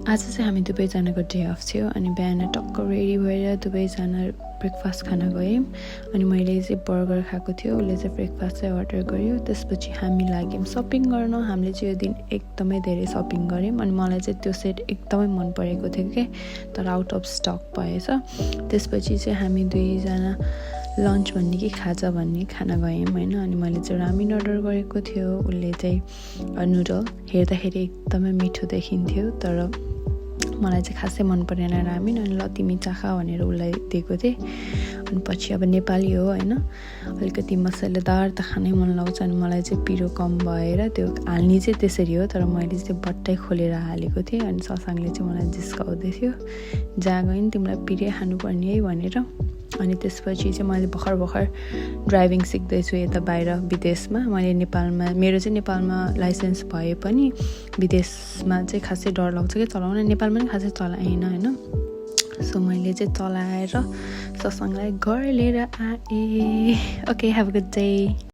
आज चाहिँ हामी दुवैजनाको डे अफ थियो अनि बिहान टक्क रेडी भएर दुवैजना ब्रेकफास्ट खान गयौँ अनि मैले चाहिँ बर्गर खाएको थियो, उसले चाहिँ ब्रेकफास्ट चाहिँ अर्डर गर्यो। त्यसपछि हामी लाग्यौँ सपिङ गर्न। हामीले चाहिँ यो दिन एकदमै धेरै सपिङ गऱ्यौँ अनि मलाई चाहिँ त्यो सेट एकदमै मन परेको थियो कि, तर आउट अफ स्टक भएछ। त्यसपछि चाहिँ हामी दुईजना लन्च भन्ने कि खाजा भन्ने खान गयौँ होइन। अनि मैले चाहिँ रामिन अर्डर गरेको थियो, उसले चाहिँ नुडल। हेर्दाखेरि एकदमै मिठो देखिन्थ्यो तर मलाई चाहिँ खासै मन परेन रामिन। अनि ल तिमी चाखा भनेर उसलाई दिएको थिएँ। अनि पछि अब नेपाली हो होइन, अलिकति मसलादार त खानै मन लाग्छ अनि मलाई चाहिँ पिरो कम भएर त्यो हाल्ने चाहिँ त्यसरी हो, तर मैले चाहिँ बट्टै खोलेर हालेको थिएँ। अनि ससाङले चाहिँ मलाई जिस्काउँदै थियो, जहाँ गयो तिमीलाई पिरै खानुपर्ने है भनेर। अनि त्यसपछि चाहिँ मैले भर्खर ड्राइभिङ सिक्दैछु यता बाहिर विदेशमा। मैले नेपालमा, मेरो चाहिँ नेपालमा लाइसेन्स भए पनि विदेशमा चाहिँ खासै डर लाग्छ कि चलाउन। नेपालमा पनि खासै चलाएन होइन। सो मैले चाहिँ चलाएर ससँगलाई घर लिएर आएँ। Okay, have a good day.